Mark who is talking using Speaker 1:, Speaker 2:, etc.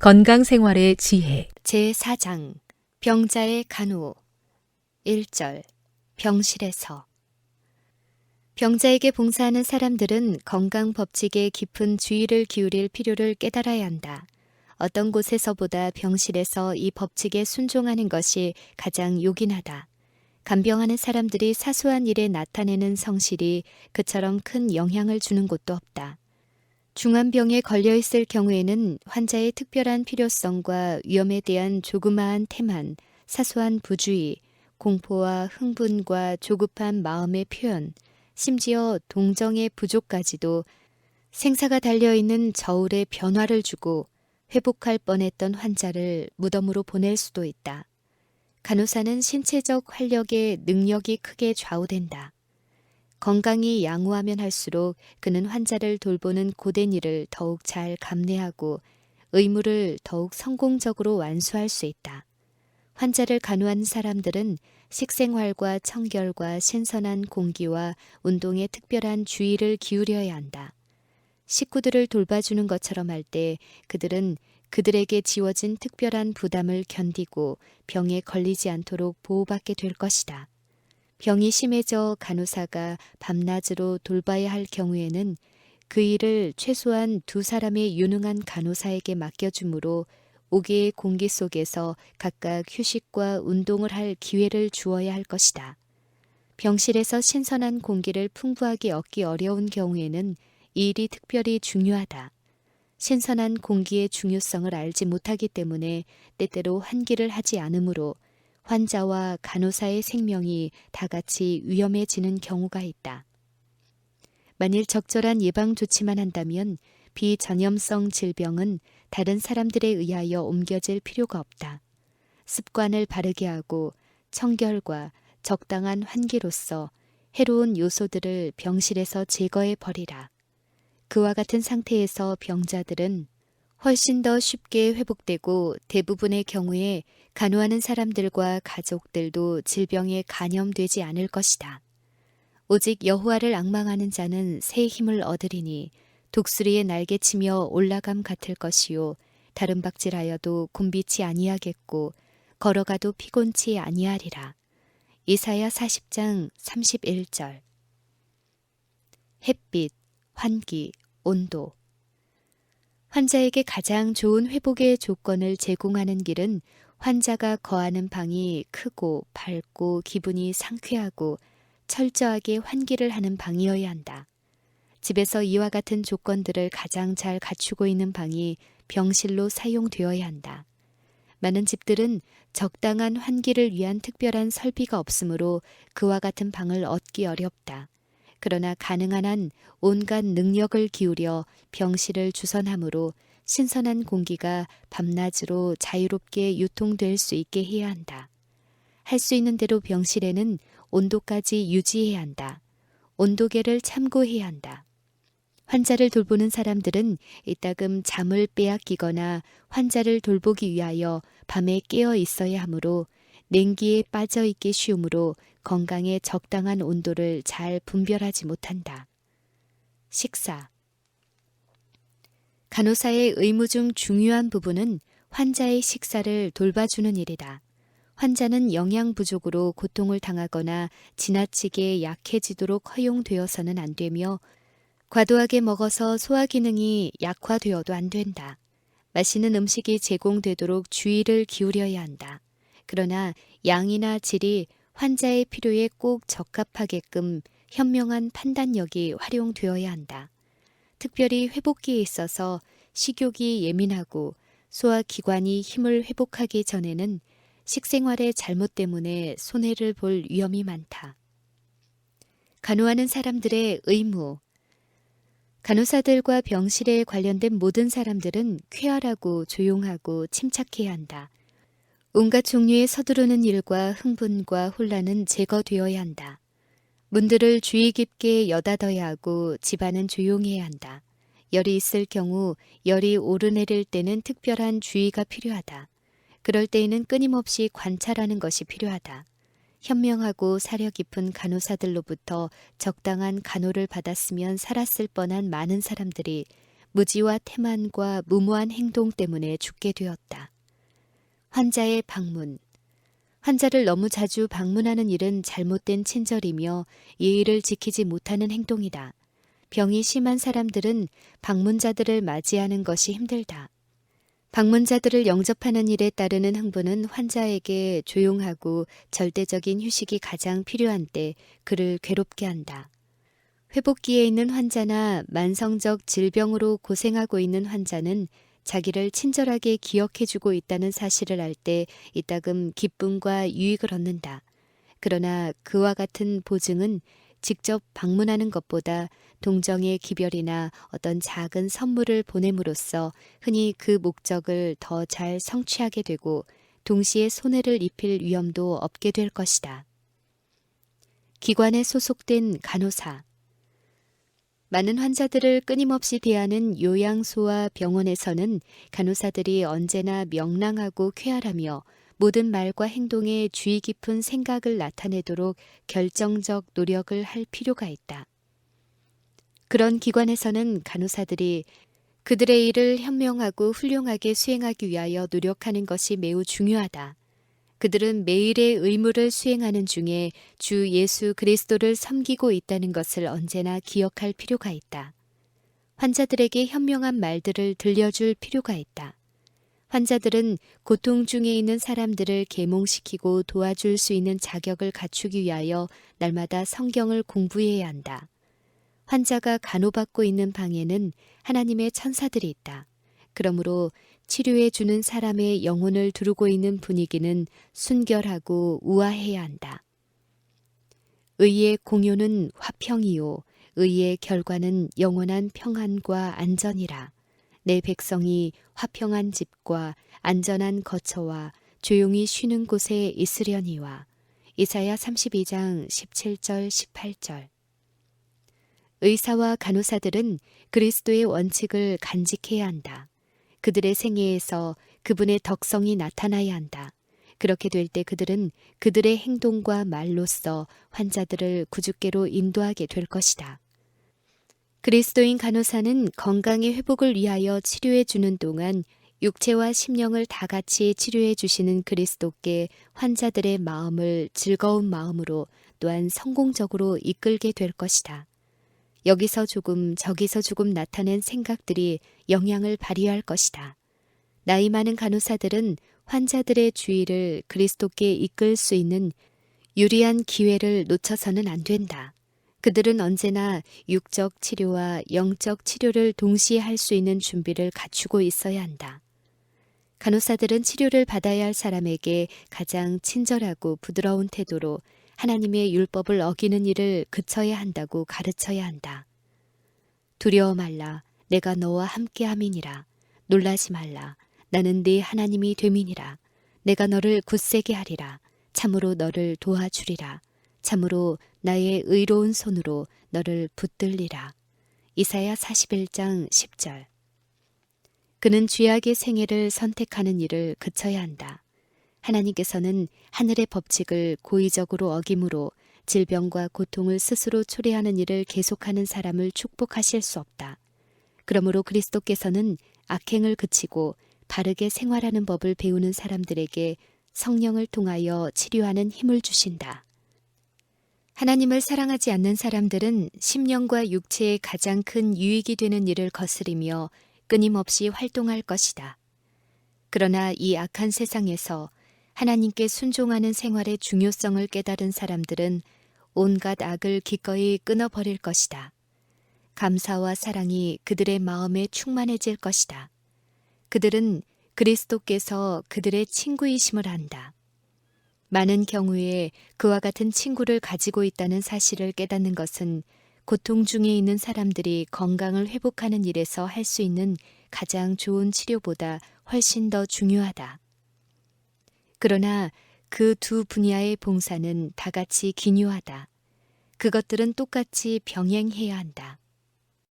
Speaker 1: 건강생활의 지혜
Speaker 2: 제4장 병자의 간호 1절 병실에서 병자에게 봉사하는 사람들은 건강법칙에 깊은 주의를 기울일 필요를 깨달아야 한다. 어떤 곳에서보다 병실에서 이 법칙에 순종하는 것이 가장 요긴하다. 간병하는 사람들이 사소한 일에 나타내는 성실이 그처럼 큰 영향을 주는 곳도 없다. 중환병에 걸려있을 경우에는 환자의 특별한 필요성과 위험에 대한 조그마한 태만, 사소한 부주의, 공포와 흥분과 조급한 마음의 표현, 심지어 동정의 부족까지도 생사가 달려있는 저울에 변화를 주고 회복할 뻔했던 환자를 무덤으로 보낼 수도 있다. 간호사는 신체적 활력에 능력이 크게 좌우된다. 건강이 양호하면 할수록 그는 환자를 돌보는 고된 일을 더욱 잘 감내하고 의무를 더욱 성공적으로 완수할 수 있다. 환자를 간호하는 사람들은 식생활과 청결과 신선한 공기와 운동에 특별한 주의를 기울여야 한다. 식구들을 돌봐주는 것처럼 할 때 그들은 그들에게 지워진 특별한 부담을 견디고 병에 걸리지 않도록 보호받게 될 것이다. 병이 심해져 간호사가 밤낮으로 돌봐야 할 경우에는 그 일을 최소한 2사람의 유능한 간호사에게 맡겨주므로 5개의 공기 속에서 각각 휴식과 운동을 할 기회를 주어야 할 것이다. 병실에서 신선한 공기를 풍부하게 얻기 어려운 경우에는 이 일이 특별히 중요하다. 신선한 공기의 중요성을 알지 못하기 때문에 때때로 환기를 하지 않으므로 환자와 간호사의 생명이 다 같이 위험해지는 경우가 있다. 만일 적절한 예방 조치만 한다면 비전염성 질병은 다른 사람들에 의하여 옮겨질 필요가 없다. 습관을 바르게 하고 청결과 적당한 환기로서 해로운 요소들을 병실에서 제거해 버리라. 그와 같은 상태에서 병자들은 훨씬 더 쉽게 회복되고 대부분의 경우에 간호하는 사람들과 가족들도 질병에 감염되지 않을 것이다. 오직 여호와를 앙망하는 자는 새 힘을 얻으리니 독수리의 날개치며 올라감 같을 것이요 다름박질하여도 곤비치 아니하겠고 걸어가도 피곤치 아니하리라. 이사야 40장 31절. 햇빛, 환기, 온도. 환자에게 가장 좋은 회복의 조건을 제공하는 길은 환자가 거하는 방이 크고 밝고 기분이 상쾌하고 철저하게 환기를 하는 방이어야 한다. 집에서 이와 같은 조건들을 가장 잘 갖추고 있는 방이 병실로 사용되어야 한다. 많은 집들은 적당한 환기를 위한 특별한 설비가 없으므로 그와 같은 방을 얻기 어렵다. 그러나 가능한 한 온갖 능력을 기울여 병실을 주선함으로 신선한 공기가 밤낮으로 자유롭게 유통될 수 있게 해야 한다. 할 수 있는 대로 병실에는 온도까지 유지해야 한다. 온도계를 참고해야 한다. 환자를 돌보는 사람들은 이따금 잠을 빼앗기거나 환자를 돌보기 위하여 밤에 깨어 있어야 하므로 냉기에 빠져 있기 쉬우므로 건강에 적당한 온도를 잘 분별하지 못한다. 식사. 간호사의 의무 중 중요한 부분은 환자의 식사를 돌봐주는 일이다. 환자는 영양 부족으로 고통을 당하거나 지나치게 약해지도록 허용되어서는 안 되며 과도하게 먹어서 소화 기능이 약화되어도 안 된다. 맛있는 음식이 제공되도록 주의를 기울여야 한다. 그러나 양이나 질이 환자의 필요에 꼭 적합하게끔 현명한 판단력이 활용되어야 한다. 특별히 회복기에 있어서 식욕이 예민하고 소화기관이 힘을 회복하기 전에는 식생활의 잘못 때문에 손해를 볼 위험이 많다. 간호하는 사람들의 의무. 간호사들과 병실에 관련된 모든 사람들은 쾌활하고 조용하고 침착해야 한다. 온갖 종류의 서두르는 일과 흥분과 혼란은 제거되어야 한다. 문들을 주의 깊게 여닫아야 하고 집안은 조용해야 한다. 열이 있을 경우 열이 오르내릴 때는 특별한 주의가 필요하다. 그럴 때에는 끊임없이 관찰하는 것이 필요하다. 현명하고 사려 깊은 간호사들로부터 적당한 간호를 받았으면 살았을 뻔한 많은 사람들이 무지와 태만과 무모한 행동 때문에 죽게 되었다. 환자의 방문. 환자를 너무 자주 방문하는 일은 잘못된 친절이며 예의를 지키지 못하는 행동이다. 병이 심한 사람들은 방문자들을 맞이하는 것이 힘들다. 방문자들을 영접하는 일에 따르는 흥분은 환자에게 조용하고 절대적인 휴식이 가장 필요한 때 그를 괴롭게 한다. 회복기에 있는 환자나 만성적 질병으로 고생하고 있는 환자는 자기를 친절하게 기억해주고 있다는 사실을 알 때 이따금 기쁨과 유익을 얻는다. 그러나 그와 같은 보증은 직접 방문하는 것보다 동정의 기별이나 어떤 작은 선물을 보냄으로써 흔히 그 목적을 더 잘 성취하게 되고 동시에 손해를 입힐 위험도 없게 될 것이다. 기관에 소속된 간호사. 많은 환자들을 끊임없이 대하는 요양소와 병원에서는 간호사들이 언제나 명랑하고 쾌활하며 모든 말과 행동에 주의 깊은 생각을 나타내도록 결정적 노력을 할 필요가 있다. 그런 기관에서는 간호사들이 그들의 일을 현명하고 훌륭하게 수행하기 위하여 노력하는 것이 매우 중요하다. 그들은 매일의 의무를 수행하는 중에 주 예수 그리스도를 섬기고 있다는 것을 언제나 기억할 필요가 있다. 환자들에게 현명한 말들을 들려줄 필요가 있다. 환자들은 고통 중에 있는 사람들을 계몽시키고 도와줄 수 있는 자격을 갖추기 위하여 날마다 성경을 공부해야 한다. 환자가 간호받고 있는 방에는 하나님의 천사들이 있다. 그러므로 치료해 주는 사람의 영혼을 두르고 있는 분위기는 순결하고 우아해야 한다. 의의 공효는 화평이요 의의 결과는 영원한 평안과 안전이라. 내 백성이 화평한 집과 안전한 거처와 조용히 쉬는 곳에 있으려니와. 이사야 32장 17절 18절. 의사와 간호사들은 그리스도의 원칙을 간직해야 한다. 그들의 생애에서 그분의 덕성이 나타나야 한다. 그렇게 될 때 그들은 그들의 행동과 말로써 환자들을 구주께로 인도하게 될 것이다. 그리스도인 간호사는 건강의 회복을 위하여 치료해 주는 동안 육체와 심령을 다 같이 치료해 주시는 그리스도께 환자들의 마음을 즐거운 마음으로 또한 성공적으로 이끌게 될 것이다. 여기서 조금 저기서 조금 나타낸 생각들이 영향을 발휘할 것이다. 나이 많은 간호사들은 환자들의 주의를 그리스도께 이끌 수 있는 유리한 기회를 놓쳐서는 안 된다. 그들은 언제나 육적 치료와 영적 치료를 동시에 할 수 있는 준비를 갖추고 있어야 한다. 간호사들은 치료를 받아야 할 사람에게 가장 친절하고 부드러운 태도로 하나님의 율법을 어기는 일을 그쳐야 한다고 가르쳐야 한다. 두려워 말라, 내가 너와 함께함이니라. 놀라지 말라, 나는 네 하나님이 됨이니라. 내가 너를 굳세게 하리라. 참으로 너를 도와주리라. 참으로 나의 의로운 손으로 너를 붙들리라. 이사야 41장 10절. 그는 죄악의 생애를 선택하는 일을 그쳐야 한다. 하나님께서는 하늘의 법칙을 고의적으로 어김으로 질병과 고통을 스스로 초래하는 일을 계속하는 사람을 축복하실 수 없다. 그러므로 그리스도께서는 악행을 그치고 바르게 생활하는 법을 배우는 사람들에게 성령을 통하여 치료하는 힘을 주신다. 하나님을 사랑하지 않는 사람들은 심령과 육체에 가장 큰 유익이 되는 일을 거스리며 끊임없이 활동할 것이다. 그러나 이 악한 세상에서 하나님께 순종하는 생활의 중요성을 깨달은 사람들은 온갖 악을 기꺼이 끊어버릴 것이다. 감사와 사랑이 그들의 마음에 충만해질 것이다. 그들은 그리스도께서 그들의 친구이심을 안다. 많은 경우에 그와 같은 친구를 가지고 있다는 사실을 깨닫는 것은 고통 중에 있는 사람들이 건강을 회복하는 일에서 할 수 있는 가장 좋은 치료보다 훨씬 더 중요하다. 그러나 그 두 분야의 봉사는 다 같이 기묘하다. 그것들은 똑같이 병행해야 한다.